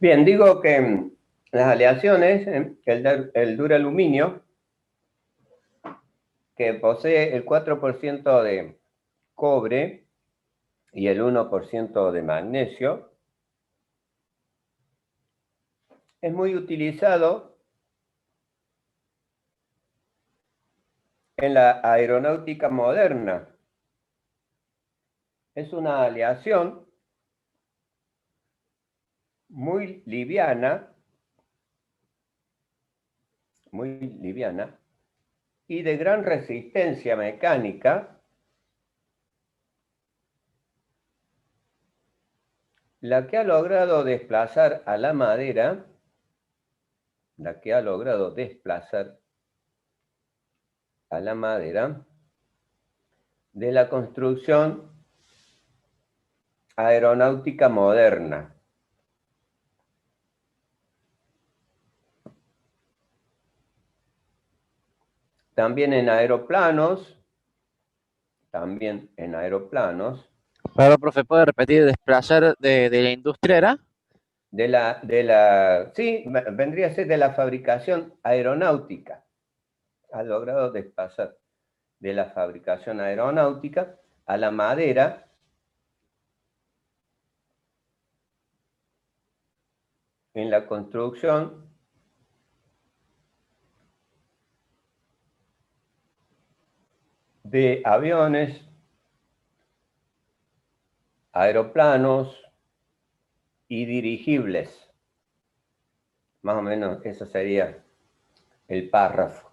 Bien, digo que las aleaciones, el duraluminio, que posee el 4% de cobre y el 1% de magnesio, es muy utilizado en la aeronáutica moderna. Es una aleación muy liviana y de gran resistencia mecánica, la que ha logrado desplazar a la madera, de la construcción aeronáutica moderna. También en aeroplanos. Perdón, profe, ¿puede repetir desplazar de la industria era? Sí, vendría a ser de la fabricación aeronáutica. Ha logrado desplazar de la fabricación aeronáutica a la madera en la construcción de aviones, aeroplanos y dirigibles. Más o menos eso sería el párrafo.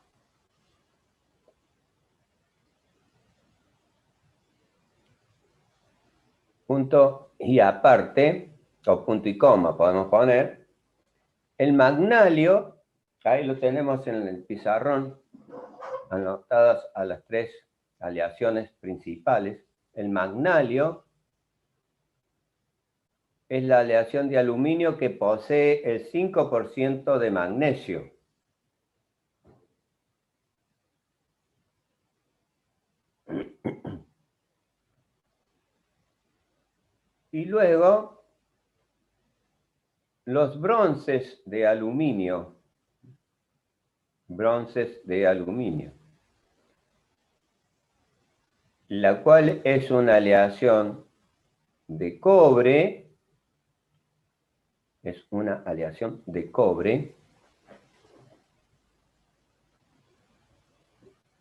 Punto y aparte, o punto y coma podemos poner, el magnalio, ahí lo tenemos en el pizarrón, anotadas a las 3 aleaciones principales. El magnalio es la aleación de aluminio que posee el 5% de magnesio. Y luego, los bronces de aluminio. La cual es una aleación de cobre.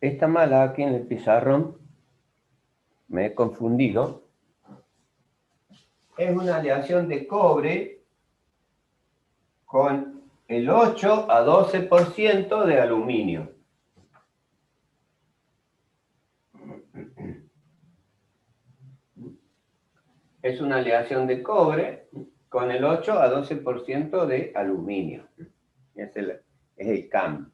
Está mala aquí en el pizarrón. Me he confundido. Es una aleación de cobre con el 8 a 12% de aluminio. Es una aleación de cobre con el 8 a 12% de aluminio. Es el cambio.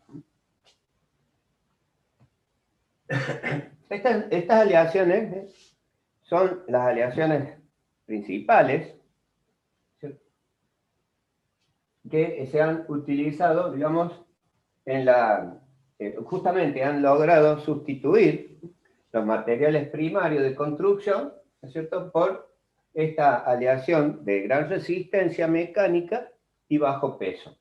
Estas aleaciones son las aleaciones principales que se han utilizado, digamos, justamente han logrado sustituir los materiales primarios de construcción, ¿no es cierto?, por esta aleación de gran resistencia mecánica y bajo peso.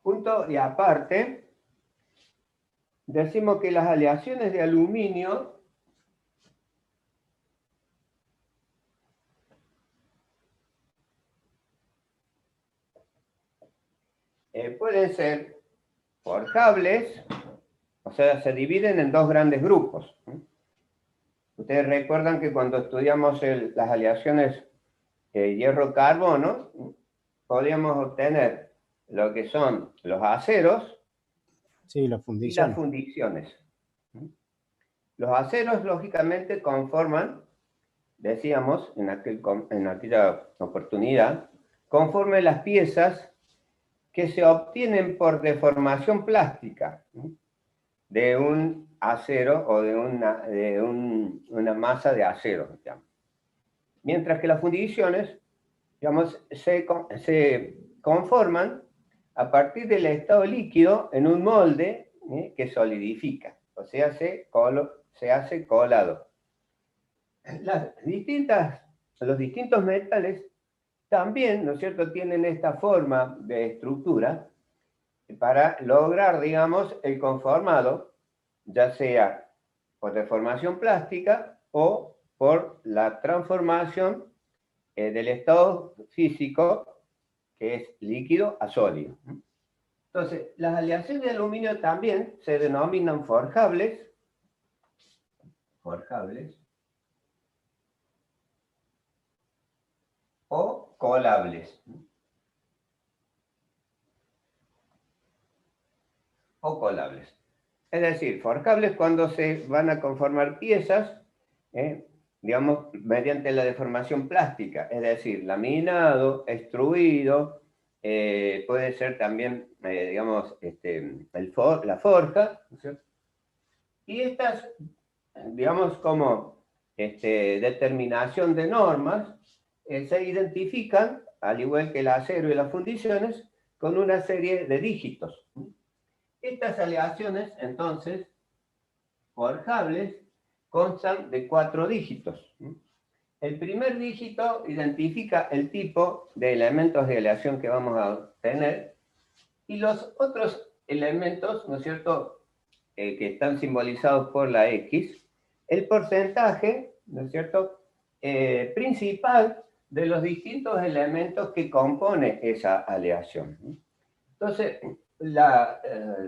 Punto y aparte, decimos que las aleaciones de aluminio pueden ser forjables, o sea, se dividen en dos grandes grupos. Ustedes recuerdan que cuando estudiamos las aleaciones hierro-carbono, podíamos obtener lo que son los aceros, sí, las y las fundiciones. Los aceros, lógicamente, conforman, decíamos en aquella oportunidad, conforman las piezas que se obtienen por deformación plástica de un acero o de una masa de acero, digamos. Mientras que las fundiciones, digamos, se conforman a partir del estado líquido en un molde que solidifica, o sea, se hace colado. Los distintos metales también, ¿no es cierto?, tienen esta forma de estructura para lograr, digamos, el conformado, ya sea por deformación plástica o por la transformación del estado físico, que es líquido a sólido. Entonces, las aleaciones de aluminio también se denominan forjables o colables. Es decir, forjables cuando se van a conformar piezas, digamos, mediante la deformación plástica, es decir, laminado, extruido, puede ser también, digamos, la forja, ¿no es cierto? Y estas, digamos, como determinación de normas, se identifican, al igual que el acero y las fundiciones, con una serie de dígitos. Estas aleaciones, entonces, forjables, constan de 4 dígitos. El primer dígito identifica el tipo de elementos de aleación que vamos a tener, y los otros elementos, ¿no es cierto?, que están simbolizados por la X, el porcentaje, ¿no es cierto?, principal de los distintos elementos que compone esa aleación. Entonces,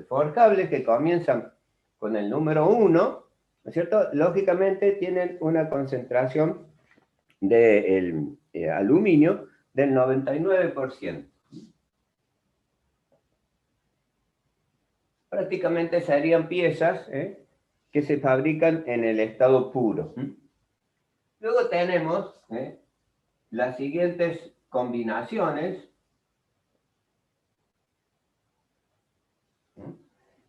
forjables que comienzan con el número 1, ¿no es cierto?, lógicamente tienen una concentración de aluminio del 99%. Prácticamente serían piezas que se fabrican en el estado puro. Luego tenemos las siguientes combinaciones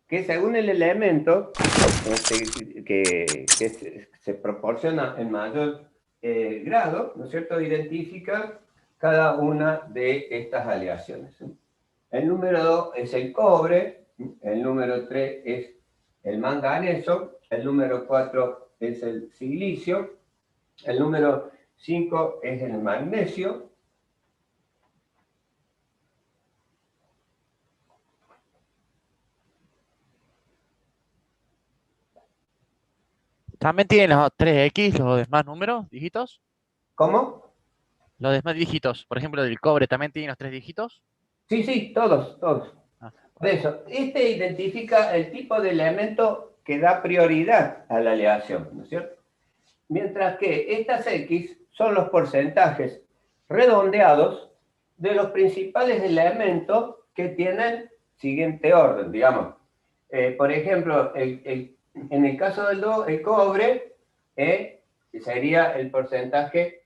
que según el elemento que se proporciona en mayor grado, ¿no es cierto?, identifica cada una de estas aleaciones. El número 2 es el cobre, el número 3 es el manganeso, el número 4 es el silicio, el número 5 es el magnesio, ¿También tienen los 3X, los demás números, dígitos? ¿cómo? Los demás dígitos, por ejemplo, del cobre, ¿también tienen los 3 dígitos? Sí, sí, todos. Ah, Por eso, identifica el tipo de elemento que da prioridad a la aleación, ¿no es cierto? Mientras que estas X son los porcentajes redondeados de los principales elementos que tienen siguiente orden, digamos. Por ejemplo, en el caso del cobre, sería el porcentaje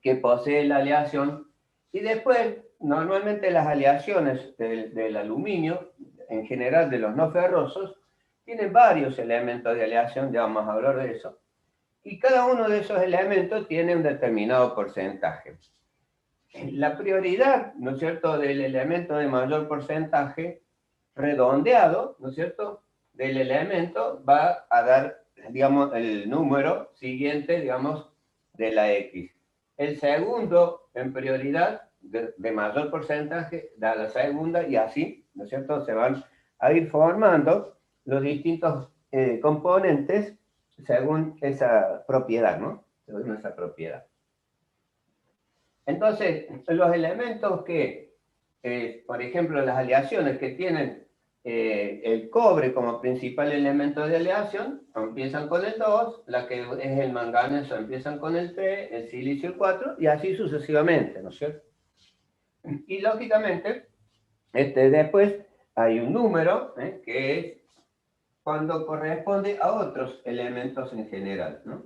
que posee la aleación, y después, normalmente las aleaciones del aluminio, en general de los no ferrosos, tienen varios elementos de aleación, ya vamos a hablar de eso, y cada uno de esos elementos tiene un determinado porcentaje. La prioridad, ¿no es cierto?, del elemento de mayor porcentaje redondeado, ¿no es cierto?, del elemento va a dar, digamos, el número siguiente, digamos, de la X. El segundo en prioridad de mayor porcentaje da la segunda, y así, ¿no es cierto?, se van a ir formando los distintos componentes según esa propiedad, ¿no? Según esa propiedad. Entonces, los elementos que, por ejemplo, las aleaciones que tienen el cobre como principal elemento de aleación, empiezan con el 2, la que es el manganeso empiezan con el 3, el silicio el 4, y así sucesivamente, ¿no es cierto? Y lógicamente, después hay un número, que es cuando corresponde a otros elementos en general, ¿no?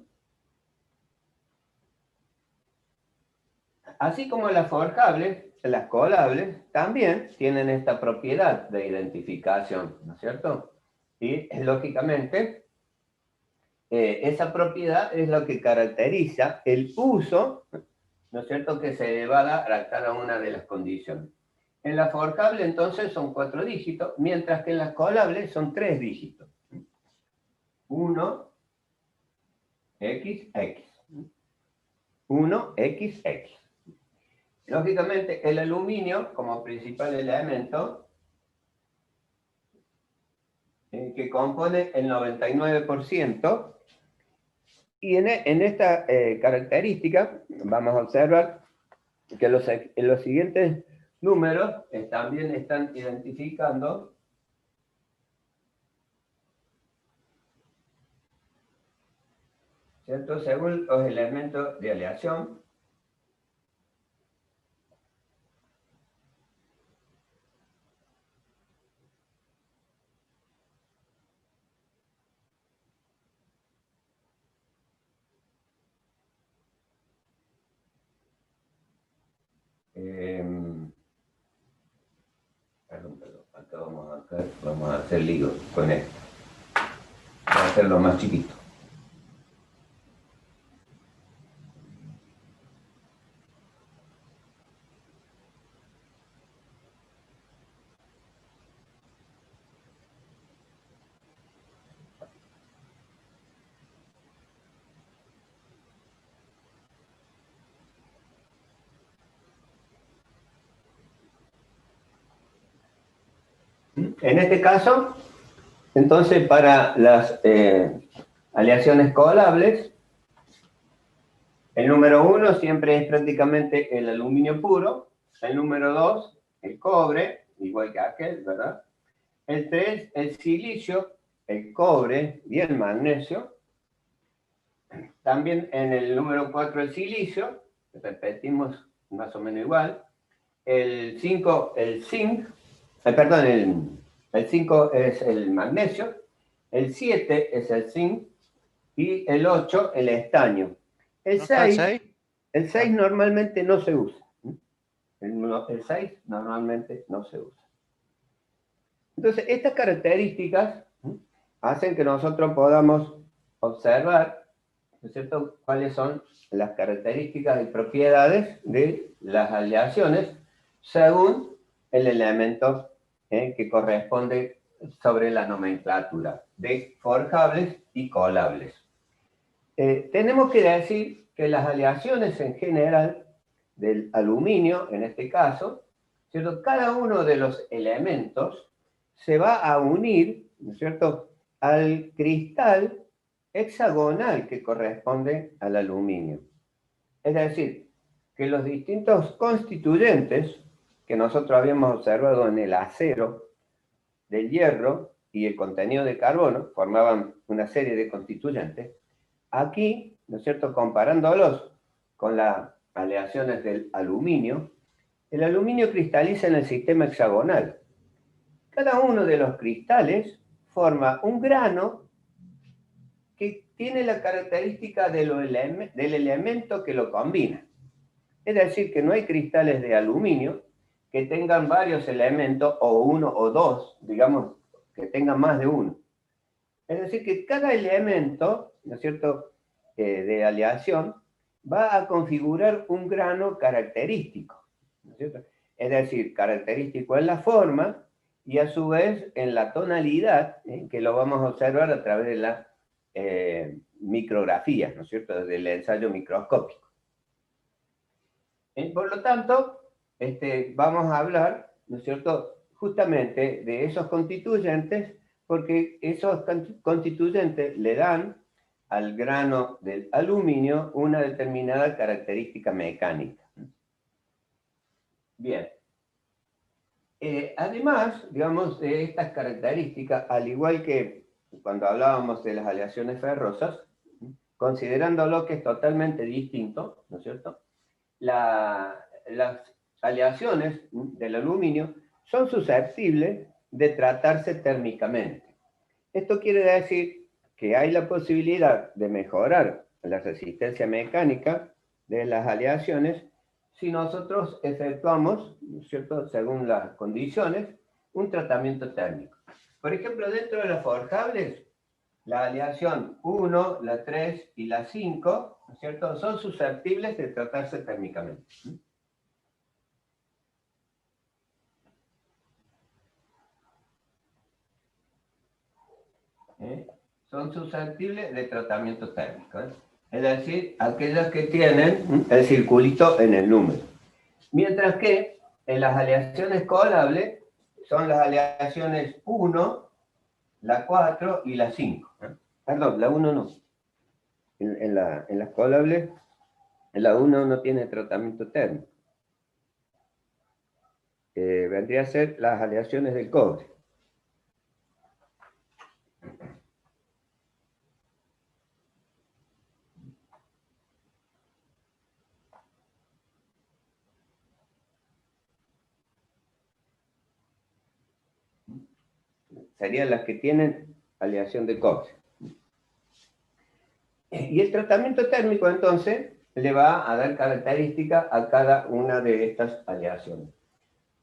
Así como las forjables, las colables también tienen esta propiedad de identificación, ¿no es cierto? Y lógicamente, esa propiedad es lo que caracteriza el uso, ¿no es cierto?, que se le va a dar a cada una de las condiciones. En la forjable entonces son 4 dígitos, mientras que en las colables son 3 dígitos. 1, XX. 1, XX. Lógicamente, el aluminio como principal elemento, que compone el 99%, y en esta característica vamos a observar que los siguientes números también están identificando ¿cierto? Según los elementos de aleación. Perdón, acá vamos a hacer lío con esto. Voy a hacerlo más chiquito. En este caso, entonces, para las aleaciones colables, el número 1 siempre es prácticamente el aluminio puro, el número 2, el cobre, igual que aquel, ¿verdad? El 3, el silicio, el cobre y el magnesio. También en el número 4, el silicio, repetimos más o menos igual. El 5, el zinc, perdón, el 5 es el magnesio, el 7 es el zinc y el 8 el estaño. El 6 normalmente no se usa. El 6 normalmente no se usa. Entonces, estas características hacen que nosotros podamos observar, ¿no es cierto?, cuáles son las características y propiedades de las aleaciones según el elemento que corresponde sobre la nomenclatura de forjables y colables. Tenemos que decir que las aleaciones en general del aluminio, en este caso, ¿cierto?, cada uno de los elementos se va a unir, ¿no es cierto?, al cristal hexagonal que corresponde al aluminio. Es decir, que los distintos constituyentes que nosotros habíamos observado en el acero, del hierro y el contenido de carbono, formaban una serie de constituyentes. Aquí, ¿no es cierto?, comparándolos con las aleaciones del aluminio, el aluminio cristaliza en el sistema hexagonal. Cada uno de los cristales forma un grano que tiene la característica del elemento que lo combina. Es decir, que no hay cristales de aluminio que tengan varios elementos, o uno o dos, digamos, que tengan más de uno. Es decir, que cada elemento, ¿no es cierto?, de aleación va a configurar un grano característico, ¿no es cierto? Es decir, característico en la forma y a su vez en la tonalidad, que lo vamos a observar a través de la micrografía, ¿no es cierto?, del ensayo microscópico. Por lo tanto, vamos a hablar, ¿no es cierto?, justamente de esos constituyentes, porque esos constituyentes le dan al grano del aluminio una determinada característica mecánica. Bien. Además, digamos, de estas características, al igual que cuando hablábamos de las aleaciones ferrosas, considerándolo que es totalmente distinto, ¿no es cierto?, las aleaciones del aluminio son susceptibles de tratarse térmicamente. Esto quiere decir que hay la posibilidad de mejorar la resistencia mecánica de las aleaciones si nosotros efectuamos, ¿no es cierto?, según las condiciones, un tratamiento térmico. Por ejemplo, dentro de las forjables, la aleación 1, la 3 y la 5, ¿no es cierto?, son susceptibles de tratarse térmicamente. son susceptibles de tratamiento térmico. Es decir, aquellas que tienen el circulito en el número. Mientras que en las aleaciones coalables son las aleaciones 1, la 4 y la 5. Perdón, la 1 no. En las coalables, la 1 no tiene tratamiento térmico. Vendría a ser las aleaciones del cobre. Serían las que tienen aleación de cobre. Y el tratamiento térmico, entonces, le va a dar característica a cada una de estas aleaciones.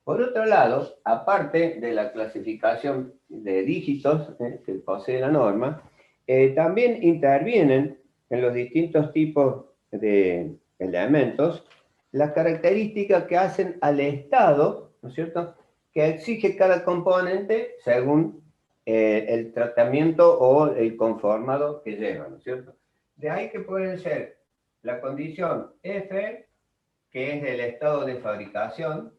Por otro lado, aparte de la clasificación de dígitos que posee la norma, también intervienen en los distintos tipos de elementos las características que hacen al estado, ¿no es cierto?, que exige cada componente según el tratamiento o el conformado que lleva, ¿no es cierto? De ahí que pueden ser la condición F, que es el estado de fabricación,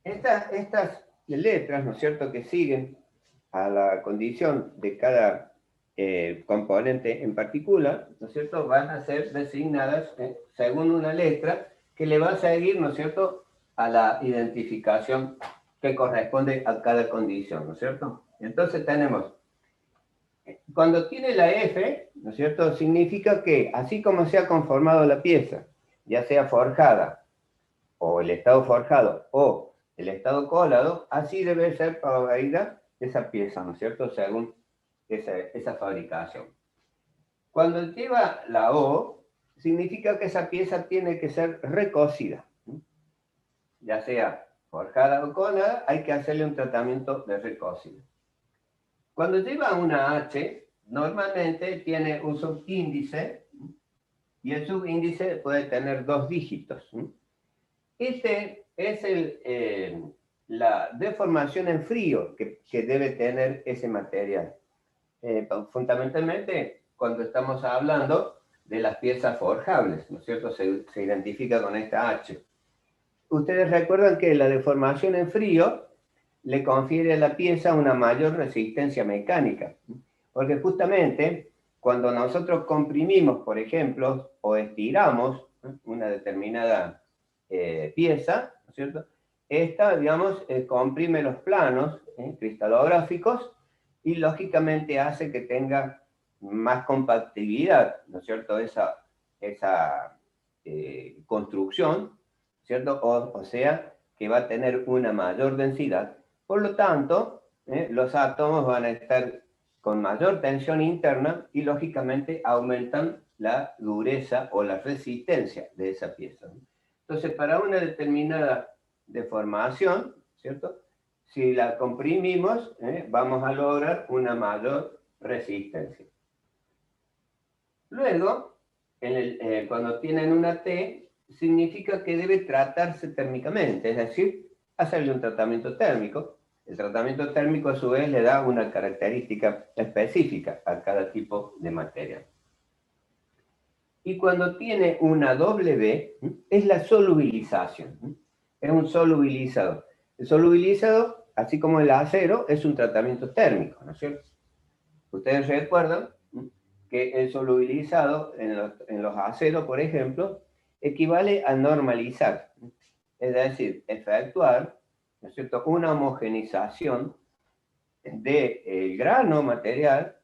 Estas letras, ¿no es cierto?, que siguen a la condición de cada componente en particular, ¿no es cierto?, van a ser designadas según una letra que le va a seguir, ¿no es cierto?, a la identificación que corresponde a cada condición, ¿no es cierto? Entonces tenemos, cuando tiene la F, ¿no es cierto?, significa que así como se ha conformado la pieza, ya sea forjada, o el estado forjado, o el estado colado, así debe ser proveída esa pieza, ¿no es cierto?, según esa fabricación. Cuando lleva la O, significa que esa pieza tiene que ser recocida. Ya sea forjada o colada, hay que hacerle un tratamiento de recocido. Cuando lleva una H, normalmente tiene un subíndice, y el subíndice puede tener 2 dígitos. Este es la deformación en frío que debe tener ese material. Fundamentalmente, cuando estamos hablando de las piezas forjables, ¿no es cierto? Se identifica con esta H. Ustedes recuerdan que la deformación en frío le confiere a la pieza una mayor resistencia mecánica, porque justamente cuando nosotros comprimimos, por ejemplo, o estiramos una determinada pieza, ¿no es cierto?, esta, digamos, comprime los planos cristalográficos y lógicamente hace que tenga más compactibilidad, ¿no es cierto?, esa construcción, ¿cierto? O sea, que va a tener una mayor densidad. Por lo tanto, los átomos van a estar con mayor tensión interna y lógicamente aumentan la dureza o la resistencia de esa pieza. Entonces, para una determinada deformación, ¿cierto?, si la comprimimos, vamos a lograr una mayor resistencia. Luego, cuando tienen una T, significa que debe tratarse térmicamente, es decir, hacerle un tratamiento térmico. El tratamiento térmico, a su vez, le da una característica específica a cada tipo de material. Y cuando tiene una W, es la solubilización. Es un solubilizador. El solubilizador, así como el acero, es un tratamiento térmico, ¿no es cierto? Ustedes recuerdan que el solubilizado en los aceros, por ejemplo, equivale a normalizar. Es decir, efectuar ¿no es cierto?, una homogenización del grano material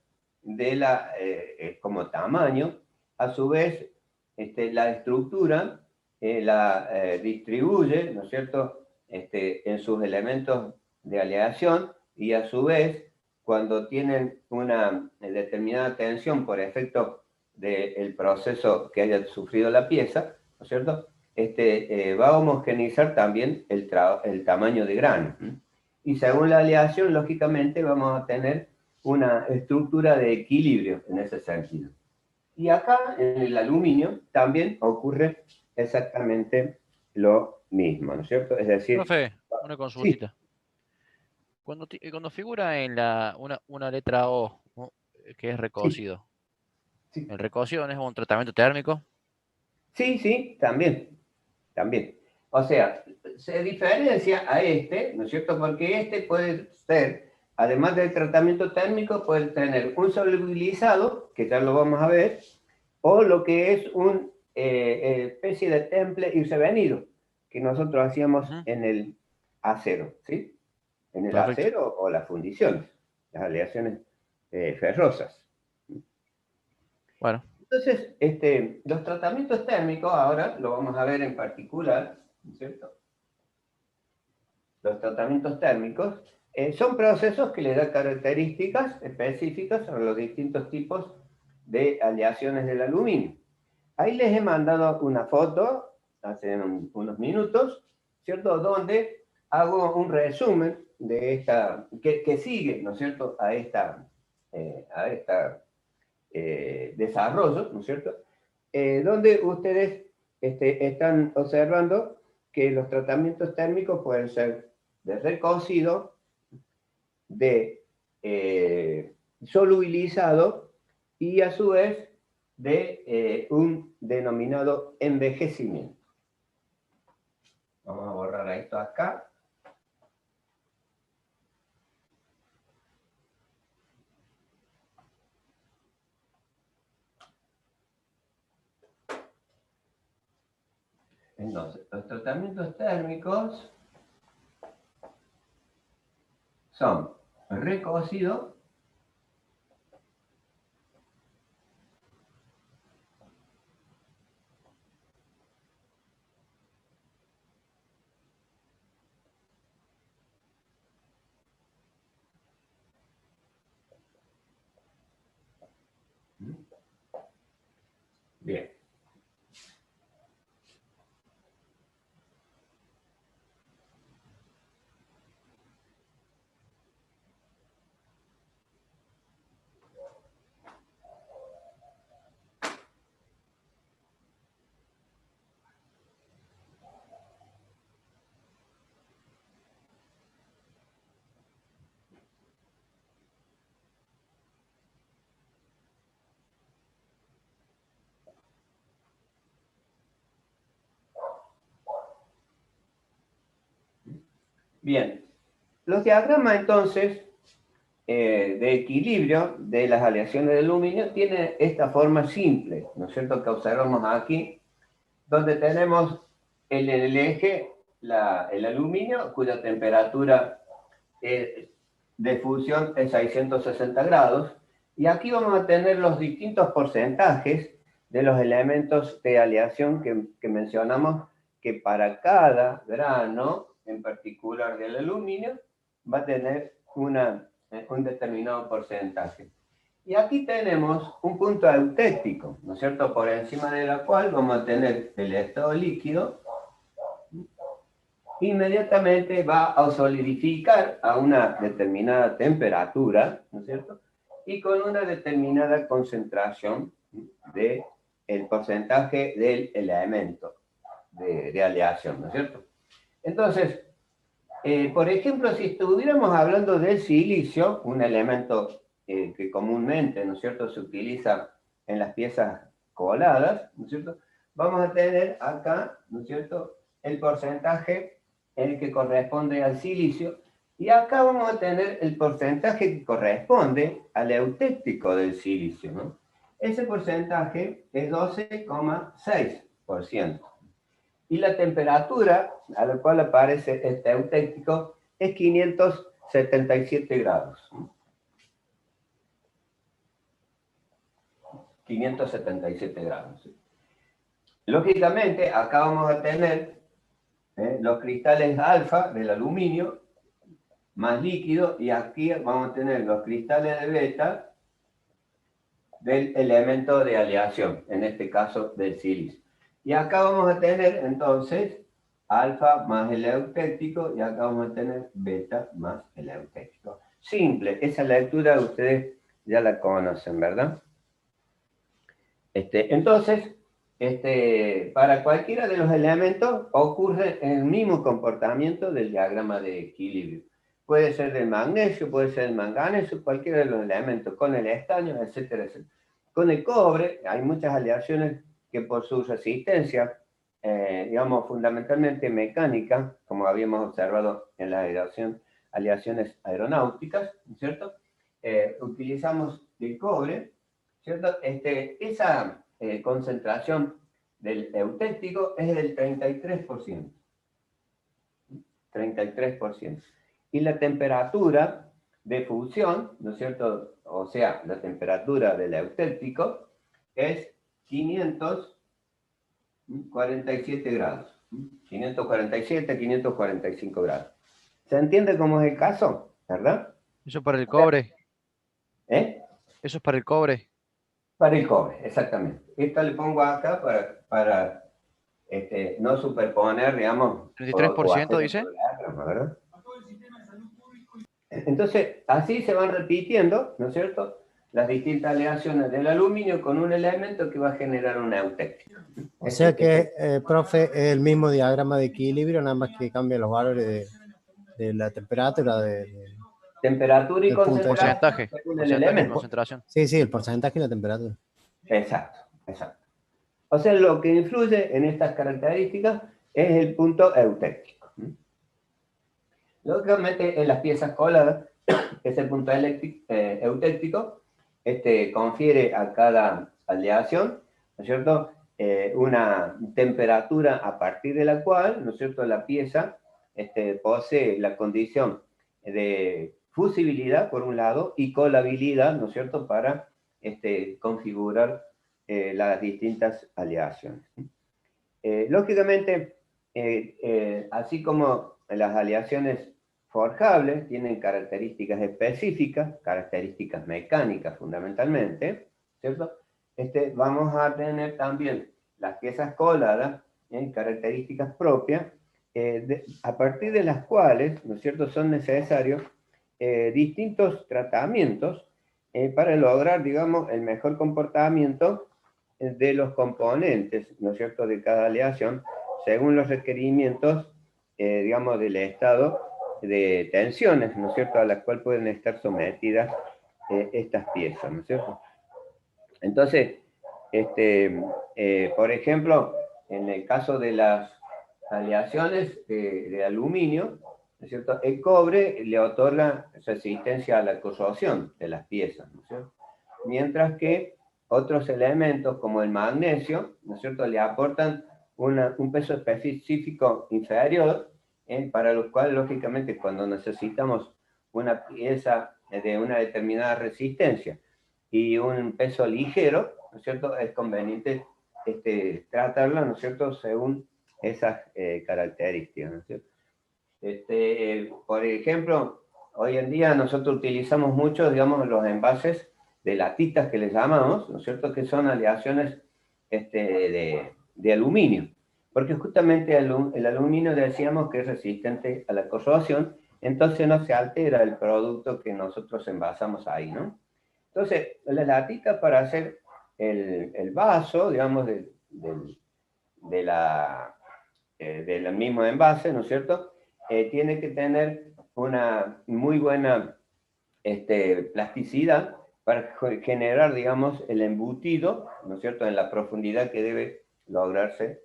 como tamaño. A su vez, la estructura la distribuye, ¿no es cierto?, en sus elementos de aleación, y a su vez, cuando tienen una determinada tensión por efecto del proceso que haya sufrido la pieza, ¿no es cierto?, va a homogeneizar también el tamaño de grano. Y según la aleación, lógicamente, vamos a tener una estructura de equilibrio en ese sentido. Y acá, en el aluminio, también ocurre exactamente lo mismo, ¿no es cierto? Es decir, Profe, una sí, consultita. Cuando figura en una letra O, ¿no?, que es sí, recocido, sí, ¿el recocido no es un tratamiento térmico? sí, sí, también, también. O sea, se diferencia a ¿no es cierto? Porque puede ser, además del tratamiento térmico, puede tener un solubilizado, que ya lo vamos a ver, o lo que es una especie de temple intervenido, que nosotros hacíamos Ujú. en el acero, ¿sí? En el Perfecto. acero o las fundiciones, las aleaciones ferrosas. Bueno, Entonces, los tratamientos térmicos, ahora lo vamos a ver en particular, ¿no es cierto? Los tratamientos térmicos son procesos que le dan características específicas a los distintos tipos de aleaciones del aluminio. Ahí les he mandado una foto hace unos minutos, ¿cierto?, donde hago un resumen de que sigue, ¿no es cierto?, a esta desarrollo, ¿no es cierto?, donde ustedes están observando que los tratamientos térmicos pueden ser de recocido, de solubilizado y a su vez de un denominado envejecimiento. Vamos a borrar esto acá. Entonces, los tratamientos térmicos son recocido, bien. Bien, los diagramas entonces de equilibrio de las aleaciones de aluminio tienen esta forma simple, ¿no es cierto?, que observamos aquí, donde tenemos en el eje el aluminio, cuya temperatura de fusión es 660 grados, y aquí vamos a tener los distintos porcentajes de los elementos de aleación que mencionamos, que para cada grano en particular del aluminio va a tener un determinado porcentaje. Y aquí tenemos un punto eutéctico, ¿no es cierto?, por encima de la cual vamos a tener el estado líquido. Inmediatamente va a solidificar a una determinada temperatura, ¿no es cierto?, y con una determinada concentración del porcentaje del elemento de aleación, ¿no es cierto? Entonces, por ejemplo, si estuviéramos hablando del silicio, un elemento que comúnmente, ¿no es cierto?, se utiliza en las piezas coladas, ¿no es cierto?, vamos a tener acá, ¿no es cierto?, el porcentaje en el que corresponde al silicio, y acá vamos a tener el porcentaje que corresponde al eutéctico del silicio, ¿no? Ese porcentaje es 12,6%. Y la temperatura a la cual aparece este eutéctico es 577 grados. 577 grados. Lógicamente, acá vamos a tener los cristales alfa del aluminio más líquido, y aquí vamos a tener los cristales de beta del elemento de aleación, en este caso del silicio. Y acá vamos a tener entonces alfa más el eutéctico, y acá vamos a tener beta más el eutéctico. Simple, esa lectura ustedes ya la conocen, ¿verdad? Entonces, para cualquiera de los elementos ocurre el mismo comportamiento del diagrama de equilibrio. Puede ser del magnesio, puede ser del manganeso, cualquiera de los elementos, con el estaño, etcétera, etcétera. Con el cobre hay muchas aleaciones que por su resistencia, digamos, fundamentalmente mecánica, como habíamos observado en las aleaciones aeronáuticas, ¿no es cierto? Utilizamos el cobre, ¿cierto? Esa concentración del eutéctico es del 33%. 33%. Y la temperatura de fusión, ¿no es cierto? O sea, la temperatura del eutéctico es 547 grados. 547, 545 grados. ¿Se entiende cómo es el caso? ¿Verdad? Eso para el cobre. ¿Eh? Eso es para el cobre. Para el cobre, exactamente. Esto le pongo acá para no superponer, digamos, 33% dice. ¿verdad? Entonces, así se van repitiendo, ¿no es cierto?, las distintas aleaciones del aluminio con un elemento que va a generar un eutéctico. O sea que, profe, es el mismo diagrama de equilibrio, nada más que cambia los valores de la temperatura, temperatura y Porcentaje. concentración según el Porcentaje y elemento. concentración. Sí, sí, el porcentaje y la temperatura. Exacto, exacto. O sea, lo que influye en estas características es el punto eutéctico. Lógicamente, en las piezas coladas, que es el punto eutéctico, confiere a cada aleación, ¿no es cierto?, una temperatura a partir de la cual, ¿no es cierto?, la pieza posee la condición de fusibilidad, por un lado, y colabilidad, ¿no es cierto?, para configurar las distintas aleaciones. Lógicamente, así como las aleaciones forjables tienen características específicas, características mecánicas fundamentalmente, ¿cierto? Vamos a tener también las piezas coladas en características propias, a partir de las cuales, ¿no es cierto?, son necesarios distintos tratamientos para lograr, digamos, el mejor comportamiento de los componentes, ¿no es cierto?, de cada aleación, según los requerimientos, digamos, del estado de tensiones, ¿no es cierto?, a las cuales pueden estar sometidas estas piezas, ¿no es cierto? Entonces, por ejemplo, en el caso de las aleaciones de aluminio, ¿no es cierto?, el cobre le otorga resistencia a la corrosión de las piezas, ¿no es cierto?, mientras que otros elementos como el magnesio, ¿no es cierto?, le aportan un peso específico inferior, para los cuales, lógicamente, cuando necesitamos una pieza de una determinada resistencia y un peso ligero, ¿no es cierto?, es conveniente tratarla, ¿no es cierto?, según esas características, ¿no es cierto? Por ejemplo, hoy en día nosotros utilizamos mucho, digamos, los envases de latitas que les llamamos, ¿no es cierto?, que son aleaciones de aluminio, porque justamente el aluminio decíamos que es resistente a la corrosión, entonces no se altera el producto que nosotros envasamos ahí, ¿no? Entonces, la latita para hacer el vaso, digamos, del mismo envase, ¿no es cierto?, tiene que tener una muy buena plasticidad para generar, digamos, el embutido, ¿no es cierto?, en la profundidad que debe lograrse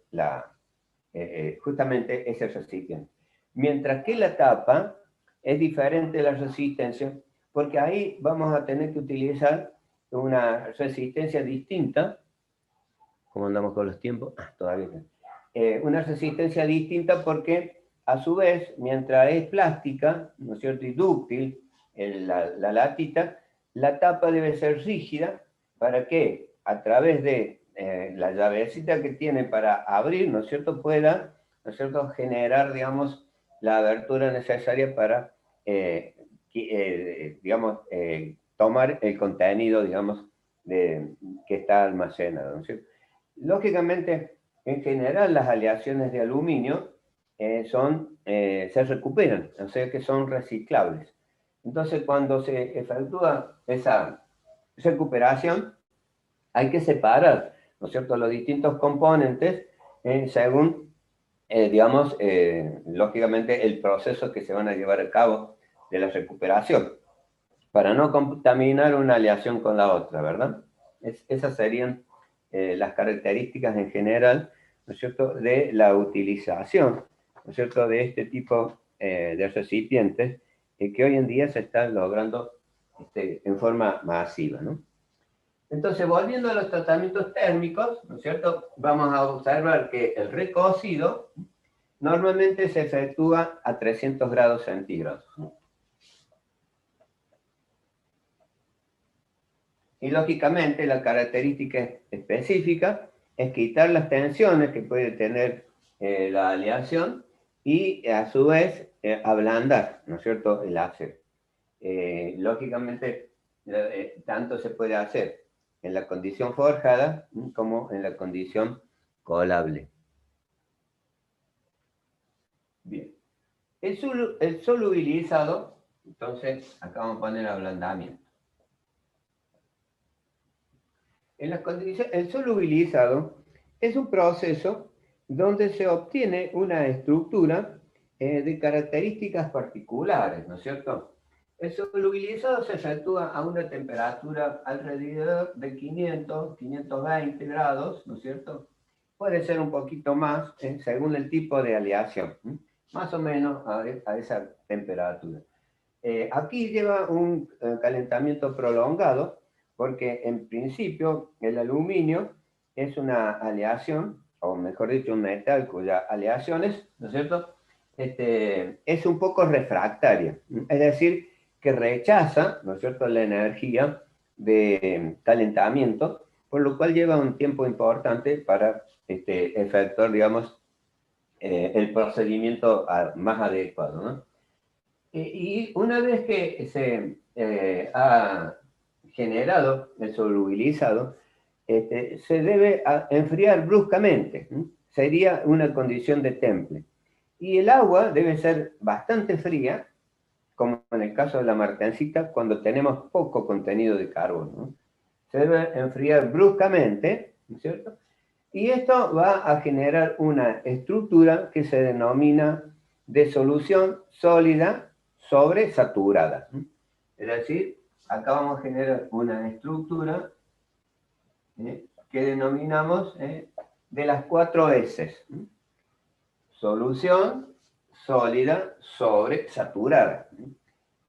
justamente ese recipiente. Mientras que la tapa es diferente de la resistencia, porque ahí vamos a tener que utilizar una resistencia distinta. ¿Cómo andamos con los tiempos? Todavía no. una resistencia distinta porque, a su vez, mientras es plástica, ¿no es cierto?, y dúctil, la latita, la tapa debe ser rígida para que, a través de la llavecita que tiene para abrir, ¿no es cierto?, pueda, ¿no es cierto?, generar, digamos, la abertura necesaria para, digamos, tomar el contenido, digamos, que está almacenado, ¿no es cierto? Lógicamente, en general, las aleaciones de aluminio se recuperan, o sea que son reciclables. Entonces, cuando se efectúa esa recuperación, hay que separar, ¿no es cierto?, los distintos componentes según, digamos, lógicamente, el proceso que se van a llevar a cabo de la recuperación, para no contaminar una aleación con la otra, ¿verdad? Esas serían las características en general, ¿no es cierto?, de la utilización, ¿no es cierto?, de este tipo de recipientes que hoy en día se están logrando en forma masiva, ¿no? Entonces, volviendo a los tratamientos térmicos, ¿no es cierto?, vamos a observar que el recocido normalmente se efectúa a 300 grados centígrados. Y lógicamente la característica específica es quitar las tensiones que puede tener la aleación y a su vez ablandar, ¿no es cierto?, el acero. Lógicamente, tanto se puede hacer en la condición forjada como en la condición colable. Bien. El solubilizado, entonces, acá vamos a poner ablandamiento. En las condiciones, el solubilizado es un proceso donde se obtiene una estructura de características particulares, ¿no es cierto? El solubilizado se efectúa a una temperatura alrededor de 500, 520 grados, ¿no es cierto? Puede ser un poquito más según el tipo de aleación, más o menos a esa temperatura. Aquí lleva un calentamiento prolongado, porque en principio el aluminio es una aleación, o mejor dicho, un metal cuyas aleaciones, ¿no es cierto?, es un poco refractaria, es decir, que rechaza, ¿no es cierto?, la energía de calentamiento, por lo cual lleva un tiempo importante para efectuar, digamos, el procedimiento más adecuado, ¿no? Y una vez que se ha generado el solubilizado, se debe enfriar bruscamente. Sería una condición de temple. Y el agua debe ser bastante fría, como en el caso de la martensita, cuando tenemos poco contenido de carbono, ¿no? Se debe enfriar bruscamente, ¿no es cierto? Y esto va a generar una estructura que se denomina de solución sólida sobresaturada. Es decir, acá vamos a generar una estructura que denominamos de las 4 S. Solución sólida sobresaturada.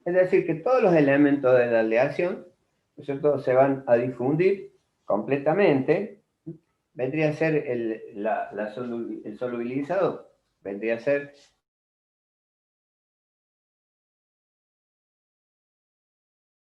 Es decir, que todos los elementos de la aleación, ¿no es cierto?, se van a difundir completamente. Vendría a ser el solubilizado, vendría a ser